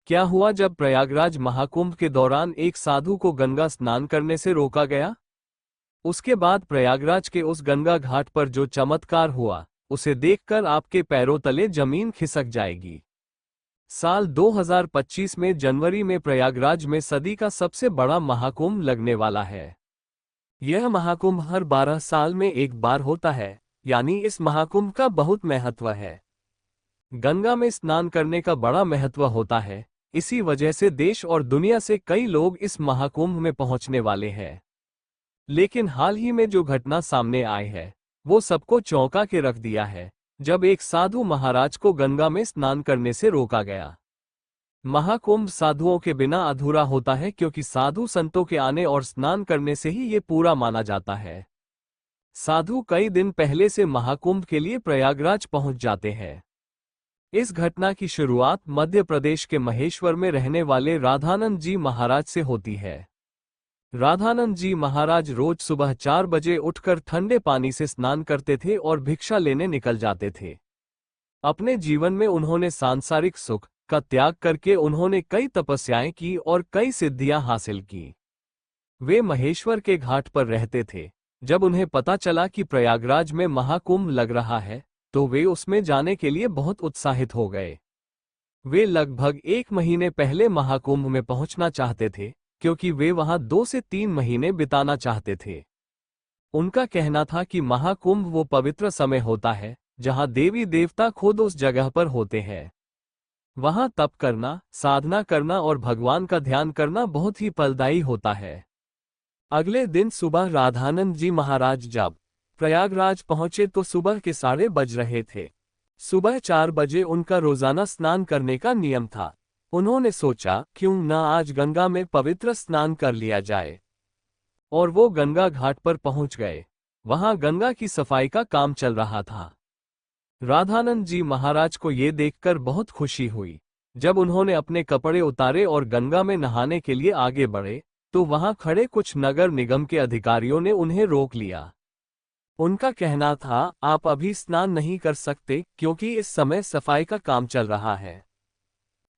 क्या हुआ जब प्रयागराज महाकुंभ के दौरान एक साधु को गंगा स्नान करने से रोका गया? उसके बाद प्रयागराज के उस गंगा घाट पर जो चमत्कार हुआ, उसे देखकर आपके पैरों तले जमीन खिसक जाएगी। साल 2025 में जनवरी में प्रयागराज में सदी का सबसे बड़ा महाकुंभ लगने वाला है। यह महाकुंभ हर 12 साल में एक बार होता है, यानी इस महाकुंभ का बहुत महत्व है। गंगा में स्नान करने का बड़ा महत्व होता है, इसी वजह से देश और दुनिया से कई लोग इस महाकुंभ में पहुंचने वाले हैं। लेकिन हाल ही में जो घटना सामने आई है, वो सबको चौंका के रख दिया है, जब एक साधु महाराज को गंगा में स्नान करने से रोका गया। महाकुंभ साधुओं के बिना अधूरा होता है, क्योंकि साधु संतों के आने और स्नान करने से ही ये पूरा माना जाता है। साधु कई दिन पहले से महाकुंभ के लिए प्रयागराज पहुंच जाते हैं। इस घटना की शुरुआत मध्य प्रदेश के महेश्वर में रहने वाले राधानंद जी महाराज से होती है। राधानंद जी महाराज रोज सुबह 4 बजे उठकर ठंडे पानी से स्नान करते थे और भिक्षा लेने निकल जाते थे। अपने जीवन में उन्होंने सांसारिक सुख का त्याग करके उन्होंने कई तपस्याएं की और कई सिद्धियां हासिल की। वे महेश्वर के घाट पर रहते थे। जब उन्हें पता चला कि प्रयागराज में महाकुंभ लग रहा है, तो वे उसमें जाने के लिए बहुत उत्साहित हो गए। वे लगभग 1 महीने पहले महाकुंभ में पहुंचना चाहते थे, क्योंकि वे वहां 2 से 3 महीने बिताना चाहते थे। उनका कहना था कि महाकुंभ वो पवित्र समय होता है जहां देवी देवता खुद उस जगह पर होते हैं। वहां तप करना, साधना करना और भगवान का ध्यान करना बहुत ही फलदायी होता है। अगले दिन सुबह राधानंद जी महाराज जब प्रयागराज पहुंचे तो सुबह के 6:30 बज रहे थे। सुबह 4 बजे उनका रोजाना स्नान करने का नियम था। उन्होंने सोचा क्यों न आज गंगा में पवित्र स्नान कर लिया जाए, और वो गंगा घाट पर पहुंच गए। वहां गंगा की सफाई का काम चल रहा था। राधानंद जी महाराज को ये देखकर बहुत खुशी हुई। जब उन्होंने अपने कपड़े उतारे और गंगा में नहाने के लिए आगे बढ़े, तो वहां खड़े कुछ नगर निगम के अधिकारियों ने उन्हें रोक लिया। उनका कहना था, आप अभी स्नान नहीं कर सकते क्योंकि इस समय सफाई का काम चल रहा है।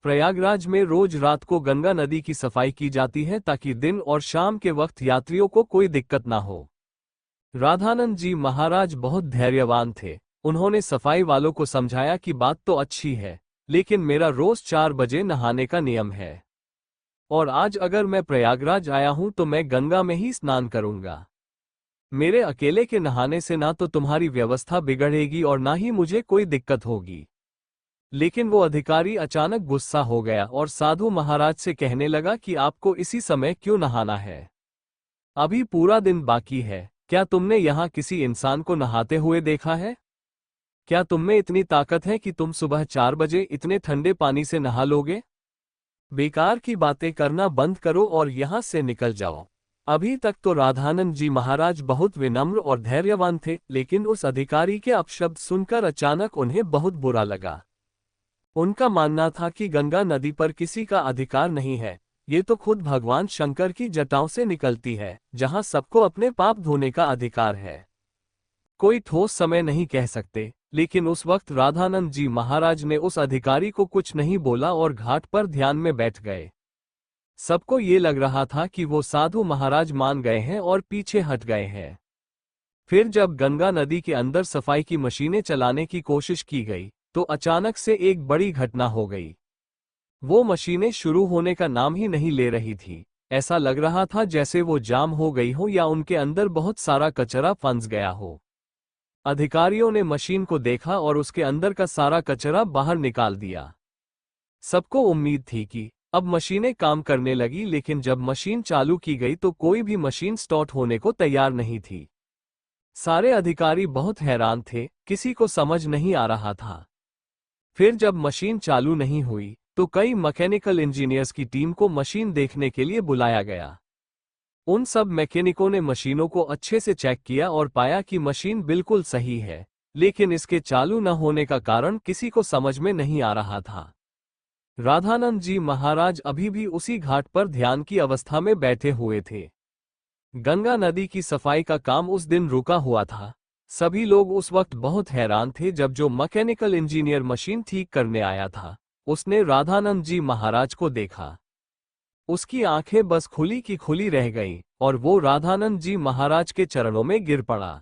प्रयागराज में रोज रात को गंगा नदी की सफाई की जाती है ताकि दिन और शाम के वक्त यात्रियों को कोई दिक्कत ना हो। राधानंद जी महाराज बहुत धैर्यवान थे। उन्होंने सफाई वालों को समझाया कि बात तो अच्छी है, लेकिन मेरा रोज 4 बजे नहाने का नियम है, और आज अगर मैं प्रयागराज आया हूं तो मैं गंगा में ही स्नान करूंगा। मेरे अकेले के नहाने से ना तो तुम्हारी व्यवस्था बिगड़ेगी और ना ही मुझे कोई दिक्कत होगी। लेकिन वो अधिकारी अचानक गुस्सा हो गया और साधु महाराज से कहने लगा कि आपको इसी समय क्यों नहाना है? अभी पूरा दिन बाकी है। क्या तुमने यहाँ किसी इंसान को नहाते हुए देखा है? क्या तुममें इतनी ताकत है कि तुम सुबह 4 बजे इतने ठंडे पानी से नहा लोगे? बेकार की बातें करना बंद करो और यहाँ से निकल जाओ। अभी तक तो राधानंद जी महाराज बहुत विनम्र और धैर्यवान थे, लेकिन उस अधिकारी के अपशब्द सुनकर अचानक उन्हें बहुत बुरा लगा। उनका मानना था कि गंगा नदी पर किसी का अधिकार नहीं है, ये तो खुद भगवान शंकर की जटाओं से निकलती है, जहां सबको अपने पाप धोने का अधिकार है। कोई ठोस समय नहीं कह सकते, लेकिन उस वक्त राधानंद जी महाराज ने उस अधिकारी को कुछ नहीं बोला और घाट पर ध्यान में बैठ गए। सबको ये लग रहा था कि वो साधु महाराज मान गए हैं और पीछे हट गए हैं। फिर जब गंगा नदी के अंदर सफाई की मशीनें चलाने की कोशिश की गई, तो अचानक से एक बड़ी घटना हो गई। वो मशीनें शुरू होने का नाम ही नहीं ले रही थी। ऐसा लग रहा था जैसे वो जाम हो गई हो या उनके अंदर बहुत सारा कचरा फंस गया हो। अधिकारियों ने मशीन को देखा और उसके अंदर का सारा कचरा बाहर निकाल दिया। सबको उम्मीद थी कि अब मशीनें काम करने लगी, लेकिन जब मशीन चालू की गई तो कोई भी मशीन स्टार्ट होने को तैयार नहीं थी। सारे अधिकारी बहुत हैरान थे, किसी को समझ नहीं आ रहा था। फिर जब मशीन चालू नहीं हुई तो कई मैकेनिकल इंजीनियर्स की टीम को मशीन देखने के लिए बुलाया गया। उन सब मैकेनिकों ने मशीनों को अच्छे से चेक किया और पाया कि मशीन बिल्कुल सही है, लेकिन इसके चालू न होने का कारण किसी को समझ में नहीं आ रहा था। राधानंद जी महाराज अभी भी उसी घाट पर ध्यान की अवस्था में बैठे हुए थे। गंगा नदी की सफाई का काम उस दिन रुका हुआ था। सभी लोग उस वक्त बहुत हैरान थे जब जो मैकेनिकल इंजीनियर मशीन ठीक करने आया था, उसने राधानंद जी महाराज को देखा। उसकी आंखें बस खुली की खुली रह गईं और वो राधानंद जी महाराज के चरणों में गिर पड़ा।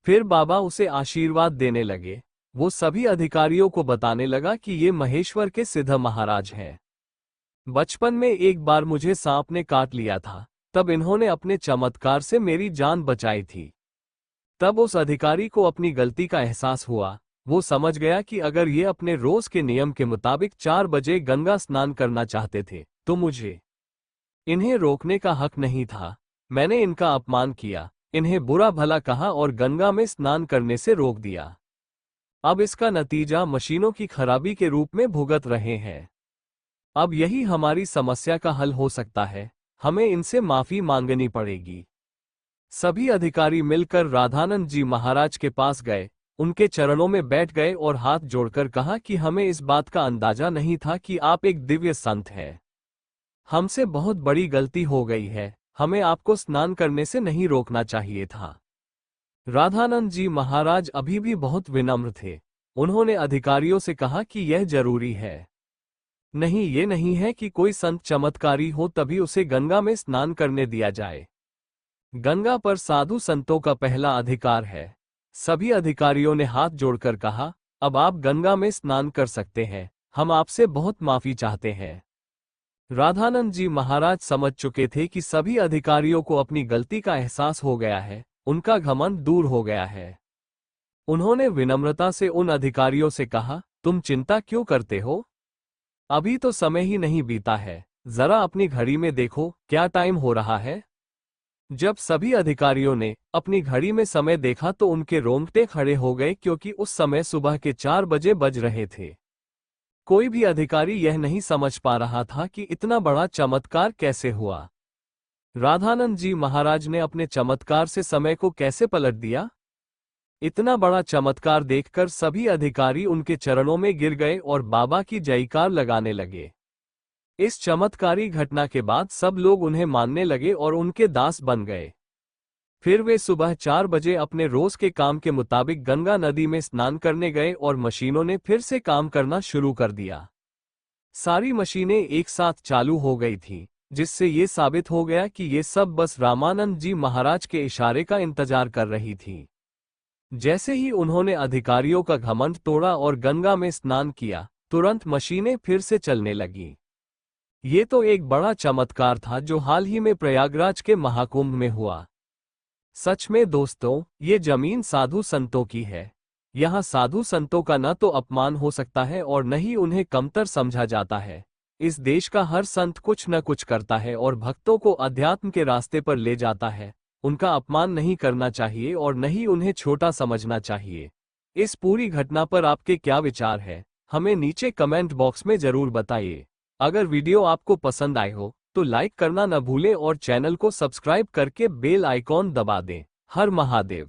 फिर बाबा उसे आशीर्वाद देने लगे। वो सभी अधिकारियों को बताने लगा कि ये महेश्वर के सिद्ध महाराज हैं। बचपन में एक बार मुझे सांप ने काट लिया था, तब इन्होंने अपने चमत्कार से मेरी जान बचाई थी। तब उस अधिकारी को अपनी गलती का एहसास हुआ। वो समझ गया कि अगर ये अपने रोज के नियम के मुताबिक 4 बजे गंगा स्नान करना चाहते थे तो मुझे इन्हें रोकने का हक नहीं था। मैंने इनका अपमान किया, इन्हें बुरा भला कहा और गंगा में स्नान करने से रोक दिया। अब इसका नतीजा मशीनों की खराबी के रूप में भुगत रहे हैं। अब यही हमारी समस्या का हल हो सकता है, हमें इनसे माफी मांगनी पड़ेगी। सभी अधिकारी मिलकर राधानंद जी महाराज के पास गए, उनके चरणों में बैठ गए और हाथ जोड़कर कहा कि हमें इस बात का अंदाजा नहीं था कि आप एक दिव्य संत हैं। हमसे बहुत बड़ी गलती हो गई है, हमें आपको स्नान करने से नहीं रोकना चाहिए था। राधानंद जी महाराज अभी भी बहुत विनम्र थे। उन्होंने अधिकारियों से कहा कि यह जरूरी है। नहीं, ये नहीं है कि कोई संत चमत्कारी हो तभी उसे गंगा में स्नान करने दिया जाए। गंगा पर साधु संतों का पहला अधिकार है। सभी अधिकारियों ने हाथ जोड़कर कहा, अब आप गंगा में स्नान कर सकते हैं, हम आपसे बहुत माफी चाहते हैं। राधानंद जी महाराज समझ चुके थे कि सभी अधिकारियों को अपनी गलती का एहसास हो गया है, उनका घमंड दूर हो गया है। उन्होंने विनम्रता से उन अधिकारियों से कहा, तुम चिंता क्यों करते हो? अभी तो समय ही नहीं बीता है, जरा अपनी घड़ी में देखो क्या टाइम हो रहा है। जब सभी अधिकारियों ने अपनी घड़ी में समय देखा तो उनके रोंगटे खड़े हो गए, क्योंकि उस समय सुबह के 4 बजे बज रहे थे। कोई भी अधिकारी यह नहीं समझ पा रहा था कि इतना बड़ा चमत्कार कैसे हुआ। राधानंद जी महाराज ने अपने चमत्कार से समय को कैसे पलट दिया। इतना बड़ा चमत्कार देखकर सभी अधिकारी उनके चरणों में गिर गए और बाबा की जयकार लगाने लगे। इस चमत्कारी घटना के बाद सब लोग उन्हें मानने लगे और उनके दास बन गए। फिर वे सुबह 4 बजे अपने रोज के काम के मुताबिक गंगा नदी में स्नान करने गए और मशीनों ने फिर से काम करना शुरू कर दिया। सारी मशीनें एक साथ चालू हो गई थीं, जिससे ये साबित हो गया कि ये सब बस रामानंद जी महाराज के इशारे का इंतजार कर रही थीं। जैसे ही उन्होंने अधिकारियों का घमंड तोड़ा और गंगा में स्नान किया, तुरंत मशीनें फिर से चलने लगीं। ये तो एक बड़ा चमत्कार था जो हाल ही में प्रयागराज के महाकुंभ में हुआ। सच में दोस्तों, ये जमीन साधु संतों की है। यहाँ साधु संतों का न तो अपमान हो सकता है और न ही उन्हें कमतर समझा जाता है। इस देश का हर संत कुछ न कुछ करता है और भक्तों को अध्यात्म के रास्ते पर ले जाता है। उनका अपमान नहीं करना चाहिए और न ही उन्हें छोटा समझना चाहिए। इस पूरी घटना पर आपके क्या विचार है, हमें नीचे कमेंट बॉक्स में जरूर बताइए। अगर वीडियो आपको पसंद आए हो तो लाइक करना न भूलें और चैनल को सब्सक्राइब करके बेल आइकॉन दबा दें। हर महादेव।